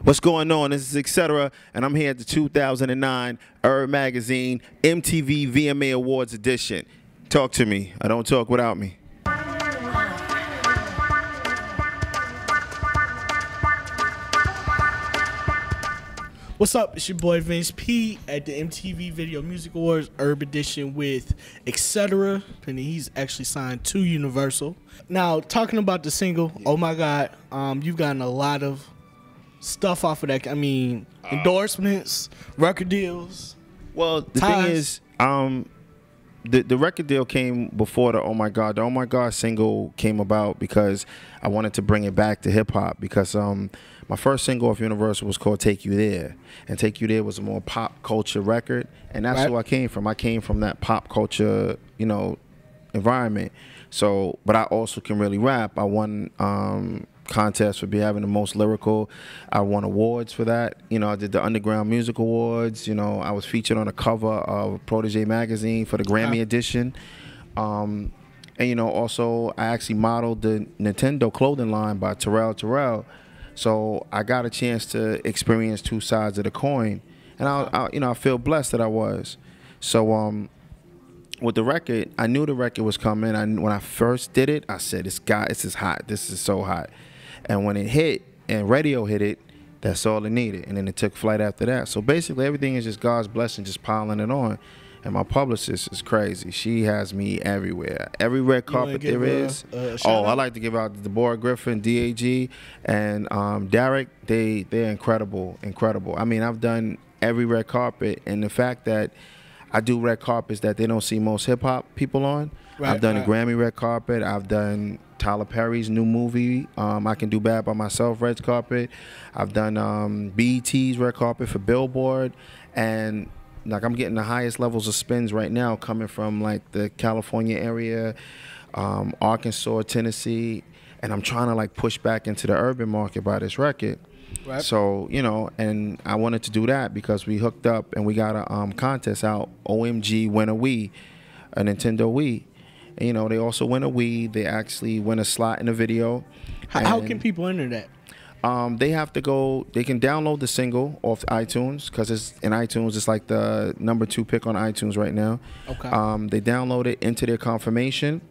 What's going on? This is etc. And I'm here at the 2009 URB Magazine MTV VMA Awards edition. Talk to me. I don't talk without me. What's up? It's your boy Vince P at the MTV Video Music Awards URB edition with etc. And he's actually signed to Universal. Now, talking about the single, oh my God, you've gotten a lot of stuff off of that. I mean, endorsements, record deals. Well, the thing is, the record deal came before the Oh My God. The Oh My God single came about because I wanted to bring it back to hip hop because my first single off Universal was called Take You There, and Take You There was a more pop culture record, and that's who I came from. I came from that pop culture, you know, environment. So, but I also can really rap. I won contests for having the most lyrical. I won awards for that. You know, I did the Underground Music Awards. You know, I was featured on the cover of Protege magazine for the Grammy edition. And you know, also I actually modeled the Nintendo clothing line by Terrell. So I got a chance to experience two sides of the coin, and you know, I feel blessed that I was. So with the record, I knew the record was coming. When I first did it, I said, this is hot. This is so hot. And when it hit and radio hit it, that's all it needed. And then it took flight after that. So basically everything is just God's blessing, just piling it on. And my publicist is crazy. She has me everywhere. Every red carpet there is. I like to give out Deborah Griffin, DAG, and Derek. They're incredible. I mean, I've done every red carpet, and the fact that I do red carpets that they don't see most hip-hop people on. I've done a Grammy red carpet. I've done Tyler Perry's new movie, I Can Do Bad By Myself, red carpet. I've done BET's red carpet for Billboard. And like, I'm getting the highest levels of spins right now coming from like the California area, Arkansas, Tennessee. And I'm trying to like push back into the urban market by this record. So, you know, and I wanted to do that because we hooked up and we got a contest out, OMG Win a Wii, a Nintendo Wii. And, you know, they also win a Wii. They actually win a slot in the video. How can people enter that? They have to go, they can download the single off iTunes because it's in iTunes. It's like the #2 pick on iTunes right now. Okay. They download it into their confirmation.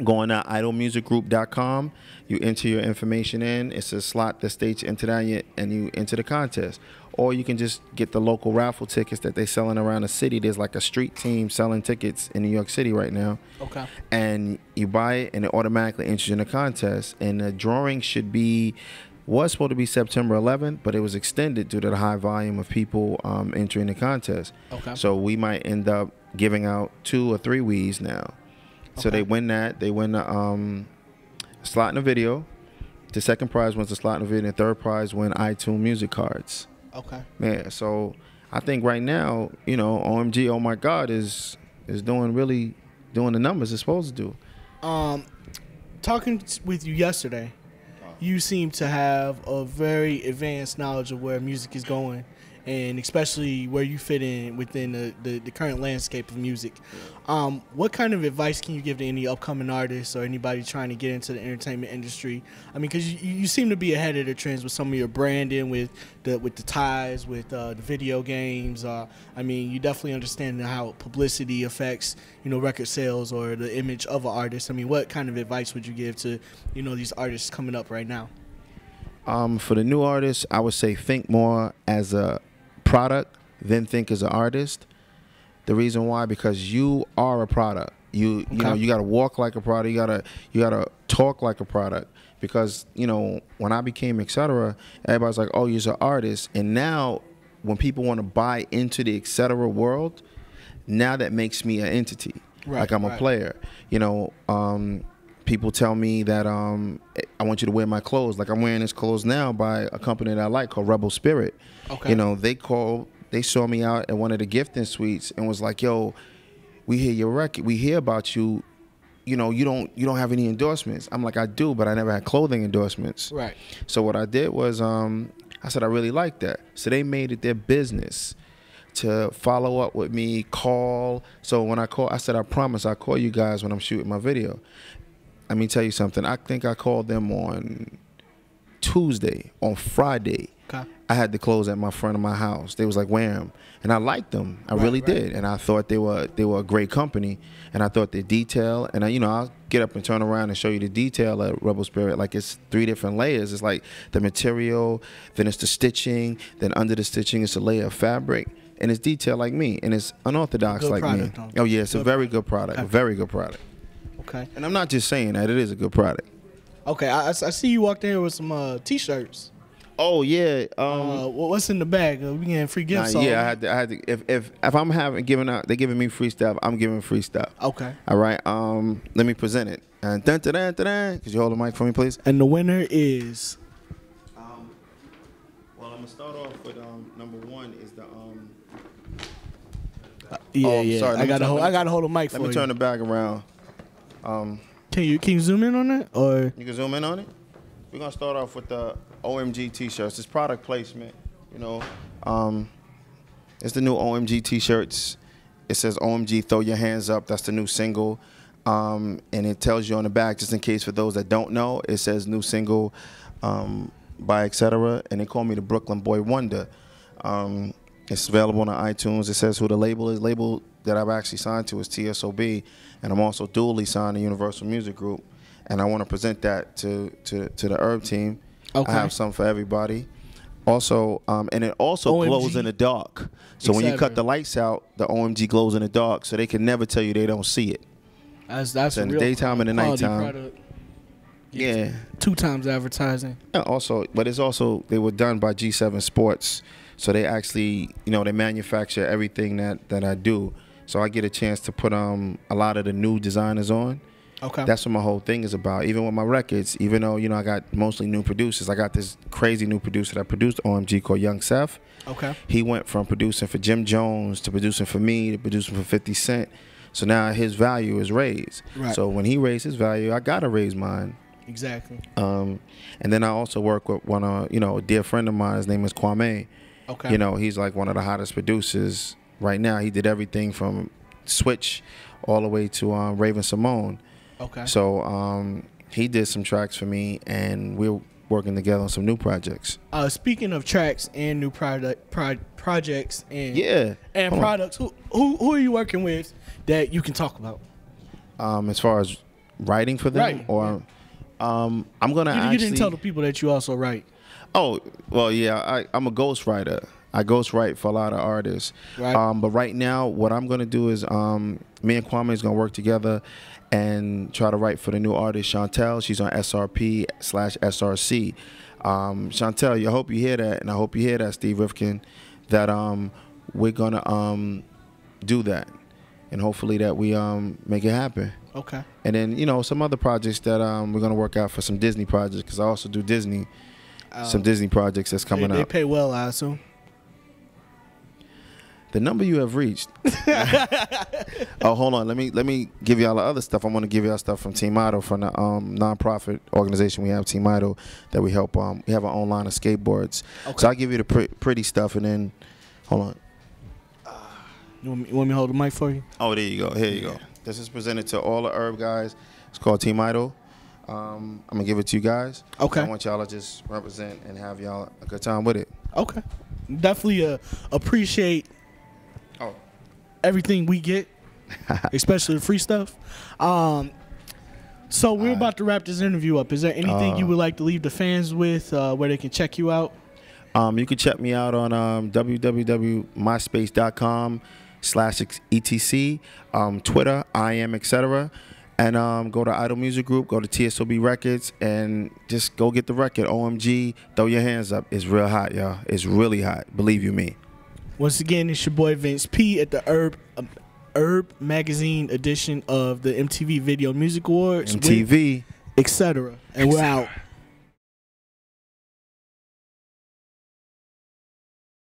Going to idolmusicgroup.com, you enter your information in. It's a slot that states enter that, and you enter the contest. Or you can just get the local raffle tickets that they're selling around the city. There's like a street team selling tickets in New York City right now. Okay. And you buy it, and it automatically enters you in the contest. And the drawing was supposed to be September 11th, but it was extended due to the high volume of people entering the contest. Okay. So we might end up giving out 2 or 3 Wiis now. So they win that. They win the slot in the video. The second prize wins the slot in the video. And the third prize win iTunes music cards. Okay. Yeah. So I think right now, you know, OMG, oh my God, is really doing the numbers it's supposed to do. Talking with you yesterday, you seem to have a very advanced knowledge of where music is going, and especially where you fit in within the current landscape of music. What kind of advice can you give to any upcoming artists or anybody trying to get into the entertainment industry? I mean, because you seem to be ahead of the trends with some of your branding, with the ties, with the video games. I mean, you definitely understand how publicity affects, you know, record sales or the image of an artist. I mean, what kind of advice would you give to, you know, these artists coming up right now? For the new artists, I would say think more as a product than think as an artist. The reason why, because you are a product. You know, you gotta walk like a product. You gotta talk like a product. Because, you know, when I became etc., everybody's like, oh, you're an artist. And now when people want to buy into the etc. world, now that makes me an entity. Like I'm a player. You know, people tell me that I want you to wear my clothes. Like I'm wearing this clothes now by a company that I like called Rebel Spirit. Okay. You know, they saw me out at one of the gifting suites and was like, yo, we hear your record. We hear about you. You know, you don't have any endorsements. I'm like, I do, but I never had clothing endorsements. Right. So what I did was I said, I really like that. So they made it their business to follow up with me, call. So when I call, I said, I promise I'll call you guys when I'm shooting my video. Let me tell you something. I think I called them on Tuesday, on Friday. Okay. I had the clothes at my front of my house. They was like, wear them. And I liked them. I really did. And I thought they were a great company. And I thought the detail, and I'll get up and turn around and show you the detail at Rebel Spirit. Like, it's 3 different layers. It's like the material, then it's the stitching, then under the stitching it's a layer of fabric. And it's detailed like me. And it's unorthodox like me. Oh, yeah, it's a very good product. A very good product. Okay. And I'm not just saying that. It is a good product. Okay. I see you walked in here with some T-shirts. Oh yeah. What's in the bag? We getting free gifts. Yeah, I had to. If I'm giving out, they're giving me free stuff. I'm giving free stuff. Okay. All right. Let me present it. And dun dun dun dun dun. Could you hold the mic for me, please? And the winner is. Well, I'm gonna start off with number 1 is the Yeah. Sorry, I gotta hold the mic for you. Let me turn the bag around. Can you zoom in on it, or you can zoom in on it? We're gonna start off with the OMG T-shirts. It's product placement, It's the new OMG T-shirts. It says OMG, throw your hands up. That's the new single, and it tells you on the back, just in case for those that don't know, it says new single by etc. And they call me the Brooklyn Boy Wonder. It's available on iTunes. It says who the label is. Label that I've actually signed to is TSOB, and I'm also dually signed to Universal Music Group. And I want to present that to the Herb team. Okay. I have some for everybody. Also, and it also OMG. glows in the dark. So when you cut the lights out, the OMG glows in the dark, so they can never tell you they don't see it. That's so in the daytime and the nighttime. Yeah. 2 times advertising. Yeah, also, but it's also, they were done by G7 Sports, so they actually, they manufacture everything that I do. So I get a chance to put a lot of the new designers on. Okay. That's what my whole thing is about. Even with my records, even though, I got mostly new producers, I got this crazy new producer that produced OMG called Young Seth. Okay. He went from producing for Jim Jones to producing for me to producing for 50 Cent. So now his value is raised. Right. So when he raised his value, I got to raise mine. Exactly. And then I also work with one, a dear friend of mine. His name is Kwame. Okay. He's like one of the hottest producers right now. He did everything from Switch all the way to Raven Simone. Okay. So he did some tracks for me, and we're working together on some new projects. Speaking of tracks and new projects and products, who are you working with that you can talk about? As far as writing for them, I'm gonna actually. You didn't tell the people that you also write. Oh well, yeah. I'm a ghostwriter. I ghostwrite for a lot of artists. Right. But right now, what I'm gonna do is me and Kwame is gonna work together and try to write for the new artist Chantel. She's on SRP/SRC. Chantel, I hope you hear that, and I hope you hear that, Steve Rifkin, that we're gonna do that, and hopefully that we make it happen. Okay. And then some other projects that we're gonna work out for some Disney projects, because I also do Disney, some Disney projects that's coming up. They pay well, I assume. The number you have reached. Oh, hold on. Let me give y'all the other stuff. I'm gonna give y'all stuff from Team Idol, from the nonprofit organization we have, Team Idol, that we help. We have our own line of skateboards. Okay. So I'll give you the pretty stuff, and then hold on. You want me to hold the mic for you? Oh, there you go. Here you go. This is presented to all the Herb guys. It's called Team Idol. I'm gonna give it to you guys. Okay. I want y'all to just represent and have y'all a good time with it. Okay. Definitely appreciate everything we get, especially the free stuff. So we're about to wrap this interview up. Is there anything you would like to leave the fans with, where they can check you out? You can check me out on www.myspace.com/etc, Twitter, I am etc, and go to Idol Music Group, go to TSOB Records, and just go get the record. OMG, throw your hands up. It's real hot, y'all. It's really hot. Believe you me. Once again, it's your boy Vince P at the Herb Magazine edition of the MTV Video Music Awards. MTV, etc. And we're out.